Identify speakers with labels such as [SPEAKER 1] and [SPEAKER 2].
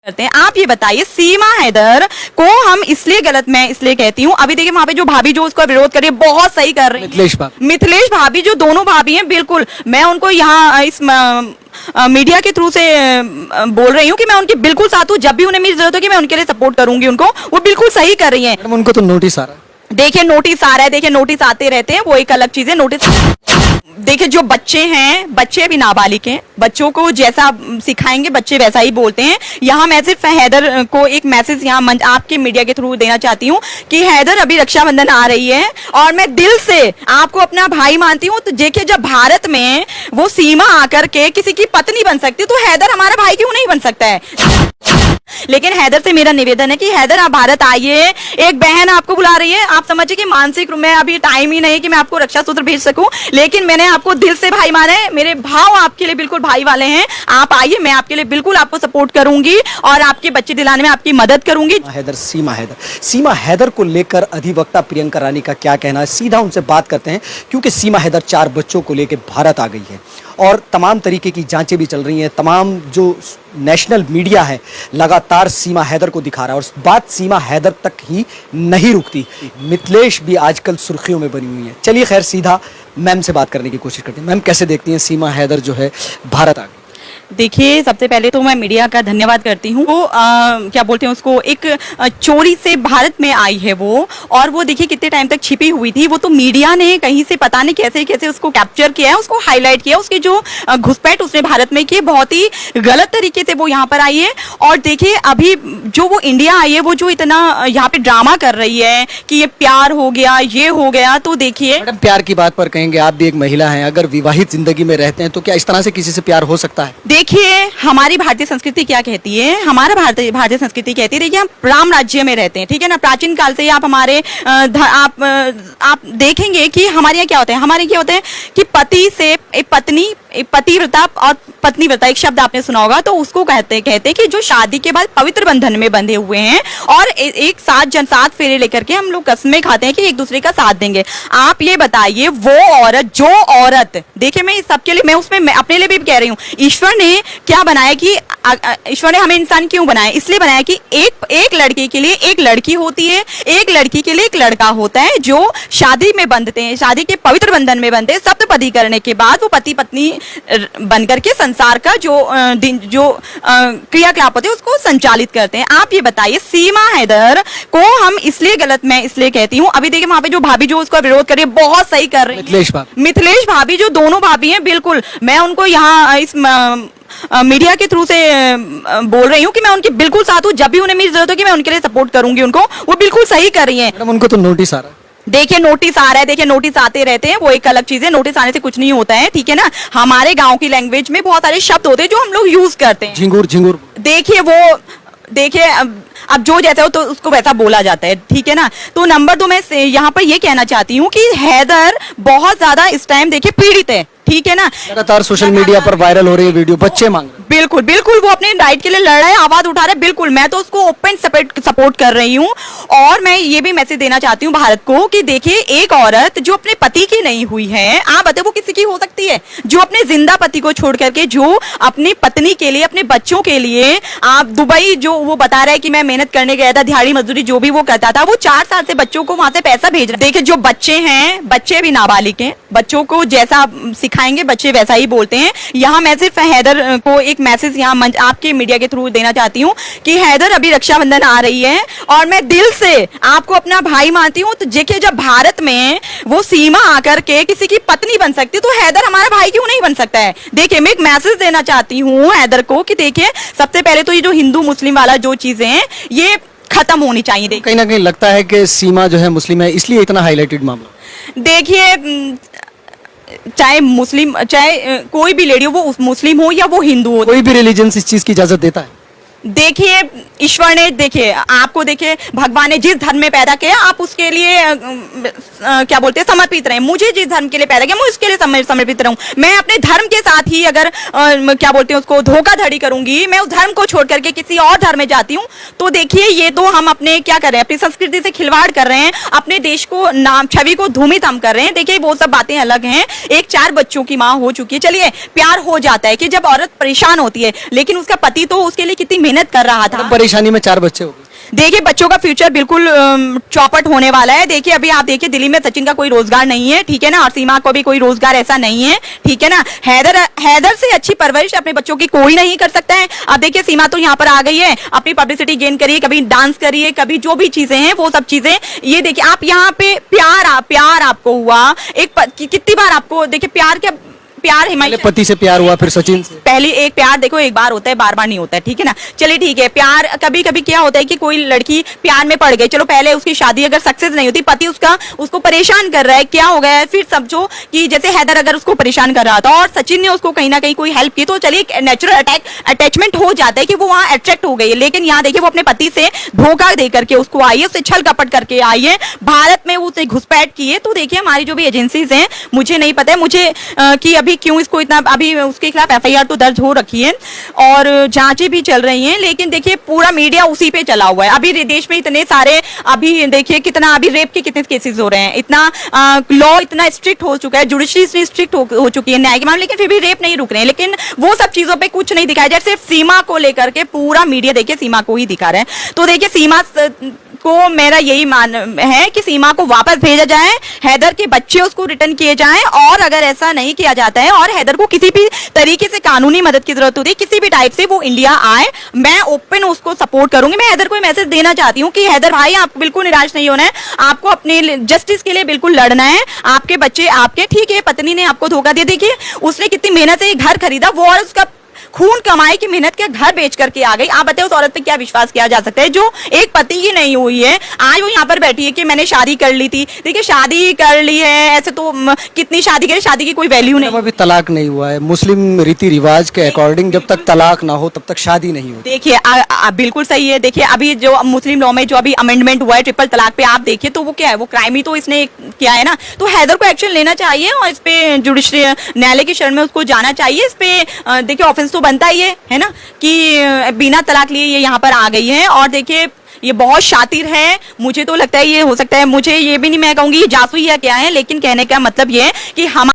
[SPEAKER 1] करते हैं। आप ये बताइए, सीमा हैदर को हम इसलिए गलत, मैं इसलिए कहती हूँ, अभी देखिए वहां पे जो भाभी जो उसका विरोध कर रही है बहुत सही कर रही है, मिथिलेश भाभी जो दोनों भाभी हैं, बिल्कुल मैं उनको यहाँ इस मीडिया के थ्रू से बोल रही हूँ कि मैं उनके बिल्कुल साथ हूँ। जब भी उन्हें मेरी जरूरत होगी मैं उनके लिए सपोर्ट करूंगी उनको, वो बिल्कुल सही कर रही हैं।
[SPEAKER 2] उनको तो नोटिस आ रहा है।
[SPEAKER 1] देखिए नोटिस आ रहा है, देखिए नोटिस आते रहते हैं, वो एक अलग चीज है। नोटिस देखिए, जो बच्चे हैं, बच्चे भी नाबालिग हैं, बच्चों को जैसा सिखाएंगे बच्चे वैसा ही बोलते हैं। यहाँ मैं सिर्फ हैदर को एक मैसेज यहाँ आपके मीडिया के थ्रू देना चाहती हूँ कि हैदर अभी रक्षाबंधन आ रही है और मैं दिल से आपको अपना भाई मानती हूँ। तो देखिए, जब भारत में वो सीमा आकर के किसी की पत्नी बन सकती है तो हैदर हमारा भाई क्यों नहीं बन सकता है। लेकिन हैदर से मेरा निवेदन है कि हैदर आप भारत आइए, एक बहन आपको बुला रही है। आप समझिए कि मानसिक रूप में अभी टाइम ही नहीं है कि मैं आपको रक्षा सूत्र भेज सकूं, लेकिन मैंने आपको दिल से भाई माना है, मेरे भाव आपके लिए बिल्कुल भाई वाले हैं। आप आइए, मैं आपके लिए बिल्कुल आपको सपोर्ट करूंगी और आपके बच्चे दिलाने में आपकी मदद करूंगी।
[SPEAKER 2] सीमा हैदर को लेकर अधिवक्ता प्रियंका रानी का क्या कहना है, सीधा उनसे बात करते हैं। क्योंकि सीमा हैदर 4 बच्चों को लेकर भारत आ गई है और तमाम तरीके की जांचें भी चल रही हैं। तमाम जो नेशनल मीडिया है लगातार सीमा हैदर को दिखा रहा है और बात सीमा हैदर तक ही नहीं रुकती। मिथिलेश भी आजकल सुर्खियों में बनी हुई है। चलिए खैर सीधा मैम से बात करने की कोशिश करते हैं। मैम, कैसे देखती हैं सीमा हैदर जो है भारत आ गई?
[SPEAKER 1] देखिए, सबसे पहले तो मैं मीडिया का धन्यवाद करती हूँ। वो क्या बोलते हैं उसको, एक चोरी से भारत में आई है वो, और वो देखिए कितने टाइम तक छिपी हुई थी। वो तो मीडिया ने कहीं से पता नहीं कैसे कैसे उसको कैप्चर किया है, उसको हाईलाइट किया। उसकी जो घुसपैठ उसने भारत में की, बहुत ही गलत तरीके से वो यहाँ पर आई है। और देखिए अभी जो वो इंडिया आई है, वो जो इतना यहाँ पे ड्रामा कर रही है कि ये प्यार हो गया, ये हो गया, तो देखिए
[SPEAKER 2] मैडम प्यार की बात पर कहेंगे, आप भी एक महिला हैं, अगर विवाहित जिंदगी में रहते हैं तो क्या इस तरह से किसी से प्यार हो सकता है?
[SPEAKER 1] देखिए, हमारी भारतीय संस्कृति क्या कहती है, हमारा भारतीय संस्कृति कहती है, देखिए हम राम राज्य में रहते हैं, ठीक है ना। प्राचीन काल से आप हमारे आप देखेंगे कि हमारे यहाँ क्या होता है, हमारे क्या होता है कि पति से पत्नी, पतिव्रता और पत्नीव्रता, एक शब्द आपने सुना होगा, तो उसको कहते कि जो शादी के बाद पवित्र बंधन में बंधे हुए हैं और एक साथ फेरे लेकर के हम लोग कस्में खाते हैं कि एक दूसरे का साथ देंगे। आप ये बताइए, वो औरत, जो औरत, देखिए मैं सबके लिए, मैं उसमें मैं अपने लिए भी कह रही हूँ, ईश्वर ने क्या बनाया कि ईश्वर ने हमें इंसान क्यों बनाया, इसलिए बनाया कि एक लड़के के लिए एक लड़की होती है, एक लड़की के लिए एक लड़का होता है, जो शादी में बंधते हैं, शादी के पवित्र बंधन में बंधते हैं। सप्तपदी करने के बाद वो पति पत्नी बनकर के संसार का जो क्रियाकलाप होते हैं उसको संचालित करते हैं। आप ये बताइए, सीमा हैदर को हम इसलिए गलत, मैं इसलिए कहती हूँ, अभी देखिए वहां पे जो भाभी जो उसका विरोध कर रही है बहुत सही कर रही है, मिथिलेश भाभी जो दोनों भाभी हैं, बिल्कुल मैं उनको यहाँ इस मीडिया के थ्रू से बोल रही हूँ कि मैं उनके बिल्कुल साथ हूँ। जब भी उन्हें मेरी जरूरत होगी मैं उनके लिए सपोर्ट करूंगी उनको, वो बिल्कुल सही कर रही हैं।
[SPEAKER 2] उनको तो नोटिस आ रहा है।
[SPEAKER 1] देखिए नोटिस आ रहा है, देखिए नोटिस आते रहते हैं, वो एक अलग चीज है। नोटिस आने से कुछ नहीं होता है, ठीक है ना। हमारे गांव की लैंग्वेज में बहुत सारे शब्द होते हैं जो हम लोग यूज करते हैं, झिंगुर। देखिए अब जो जैसा हो तो उसको वैसा बोला जाता है, ठीक है ना। तो नंबर 2 मैं यहाँ पर ये कहना चाहती हूँ कि हैदर बहुत ज्यादा इस टाइम देखिए पीड़ित है, ठीक है ना।
[SPEAKER 2] लगातार सोशल मीडिया पर वायरल हो रही है वीडियो, बच्चे मांग रहे हैं।
[SPEAKER 1] बिल्कुल वो अपने राइट के लिए लड़ रहा है, आवाज उठा रहा है, बिल्कुल मैं तो उसको ओपन सपोर्ट कर रही हूँ। और मैं ये भी मैसेज देना चाहती हूँ भारत को कि देखिए, एक औरत जो अपने पति की नहीं हुई है, आप बताइए वो किसी की हो सकती है, जो अपने जिंदा पति को छोड़ करके, जो अपनी पत्नी के लिए, अपने बच्चों के लिए, आप दुबई जो वो बता रहा है कि मैं मेहनत करने गया था, दिहाड़ी मजदूरी जो भी वो करता था, वो 4 साल से बच्चों को वहां से पैसा भेज रहा है। देखिए, जो बच्चे हैं, बच्चे भी नाबालिग हैं, बच्चों को जैसा सिखाएंगे बच्चे वैसा ही बोलते हैं। यहाँ मैं सिर्फ हैदर को एक मैसेज यहाँ आपके मीडिया के थ्रू देना चाहती हूँ कि हैदर अभी रक्षाबंधन आ रही है और मैं दिल से आपको अपना भाई मानती हूँ। तो देखिए, जब भारत में वो सीमा आकर के किसी की पत्नी बन सकती है तो हैदर हमारा भाई क्यों नहीं बन सकता है। देखिए, मैं एक मैसेज देना चाहती हूँ हैदर को कि देखिए, सबसे पहले तो ये जो हिंदू मुस्लिम वाला जो चीजें हैं ये खत्म होनी चाहिए।
[SPEAKER 2] कहीं ना कहीं लगता है कि सीमा जो है मुस्लिम है, इसलिए इतना हाईलाइटेड मामला।
[SPEAKER 1] देखिए, चाहे मुस्लिम, चाहे कोई भी लेडी हो, वो मुस्लिम हो या वो हिंदू हो, कोई
[SPEAKER 2] भी रिलीजन इस चीज की इजाजत देता है।
[SPEAKER 1] देखिए, ईश्वर ने, देखिए आपको, देखिए भगवान ने जिस धर्म में पैदा किया आप उसके लिए क्या बोलते हैं समर्पित रहें। मुझे जिस धर्म के लिए पैदा किया मैं उसके लिए समर्पित रहूं। मैं अपने धर्म के साथ ही अगर क्या बोलते हैं उसको धोखाधड़ी करूंगी, मैं उस धर्म को छोड़ करके किसी और धर्म में जाती हूँ, तो देखिए ये तो हम अपने क्या कर रहे हैं, अपनी संस्कृति से खिलवाड़ कर रहे हैं, अपने देश को नाम छवि को धूमित हम कर रहे हैं। देखिए वो सब बातें अलग हैं। एक 4 बच्चों की माँ हो चुकी है, चलिए प्यार हो जाता है कि जब औरत परेशान होती है, लेकिन उसका पति तो उसके लिए कितनी मेहनत कर रहा था।
[SPEAKER 2] परेशानी में 4 बच्चे हो गए।
[SPEAKER 1] देखिए बच्चों का फ्यूचर बिल्कुल चौपट होने वाला है। देखिए अभी आप देखिए दिल्ली में सचिन का कोई रोजगार नहीं है, ठीक है ना, और सीमा को भी कोई रोजगार ऐसा नहीं है, ठीक है ना। हैदर से अच्छी परवरिश अपने बच्चों की कोई नहीं कर सकता है। अब देखिए सीमा तो यहाँ पर आ गई है, अपनी पब्लिसिटी गेन करिए, कभी डांस करिए, कभी जो भी चीजें हैं वो सब चीजें, ये देखिए आप यहाँ पे प्यार आपको हुआ कितनी बार आपको देखिए प्यार
[SPEAKER 2] पहले पति से प्यार हुआ, फिर सचिन से।
[SPEAKER 1] पहले एक प्यार देखो एक बार होता है, बार बार नहीं होता है, ठीक है ना। चलिए ठीक है, प्यार कभी कभी क्या होता है कि कोई लड़की प्यार में पड़ गई, चलो पहले उसकी शादी अगर सक्सेस नहीं होती, पति उसको परेशान कर रहा है, क्या हो गया है, फिर समझो कि जैसे हैदर अगर उसको परेशान कर रहा था और सचिन ने उसको कहीं ना कहीं कोई हेल्प की, तो चलिए एक नेचुरल अटैचमेंट हो जाता है कि वो वहां अट्रैक्ट हो गई है। लेकिन यहाँ देखिए वो अपने पति से धोखा दे करके उसको आई है, उससे छल कपट करके आई है, भारत में उसने घुसपैठ की है। तो देखिए हमारी जो भी एजेंसीज हैं, मुझे नहीं पता है मुझे कि अभी क्यों इसको इतना, अभी उसके खिलाफ एफआईआर तो दर्ज हो रखी है और जांचें भी चल रही हैं, लेकिन देखिए पूरा मीडिया उसी पे चला हुआ है। अभी देश में इतने सारे, अभी देखिए कितना अभी रेप के कितने केसेस हो रहे हैं, इतना लॉ इतना स्ट्रिक्ट हो चुका है, जुडिशरी इतनी स्ट्रिक्ट हो चुकी है न्याय के मामले, लेकिन फिर भी रेप नहीं रुक रहे हैं। लेकिन वो सब चीजों पे कुछ नहीं दिखाया जाए, सिर्फ सीमा को लेकर के पूरा मीडिया देखिए सीमा को ही दिखा रहे हैं। तो देखिए सीमा को मेरा यही मान है कि सीमा को वापस भेजा जाए, हैदर के बच्चे उसको रिटर्न किए जाएं, और अगर ऐसा नहीं किया जाता है और हैदर को किसी भी तरीके से कानूनी मदद की जरूरत होती है, किसी भी टाइप से, वो इंडिया आए, मैं ओपन उसको सपोर्ट करूंगी। मैं हैदर को मैसेज देना चाहती हूँ कि हैदर भाई आपको बिल्कुल निराश नहीं होना है, आपको अपने जस्टिस के लिए बिल्कुल लड़ना है। आपके बच्चे आपके, ठीक है, पत्नी ने आपको धोखा दिया, देखिए उसने कितनी मेहनत से घर खरीदा, वो और उसका खून कमाई की मेहनत के घर बेच करके आ गई। आप बताइए उस औरत पे क्या विश्वास किया जा सकता है जो एक पति की नहीं हुई है, आज वो यहाँ पर बैठी है कि मैंने शादी कर ली थी। देखिए शादी कर ली है, ऐसे तो कितनी शादी करे, शादी की कोई वैल्यू नहीं।
[SPEAKER 2] अभी तलाक नहीं हुआ है, मुस्लिम रीति रिवाज के अकॉर्डिंग जब तक तलाक ना हो तब तक शादी नहीं होती।
[SPEAKER 1] देखिए बिल्कुल सही है। देखिए अभी जो मुस्लिम लॉ में जो अभी अमेंडमेंट हुआ है ट्रिपल तलाक पे, आप देखिए तो वो क्या है, वो क्राइम ही तो इसने किया है ना। तो हैदर को एक्शन लेना चाहिए और इस पे जुडिशरी न्यायालय की शरण में उसको जाना चाहिए। इस पे देखिए ऑफेंस तो बनता ही है ना, कि बिना तलाक लिए ये यहाँ पर आ गई है। और देखिए ये बहुत शातिर है, मुझे तो लगता है ये हो सकता है, मुझे ये भी नहीं मैं कहूंगी ये जासूसी या क्या है, लेकिन कहने का मतलब ये है कि हम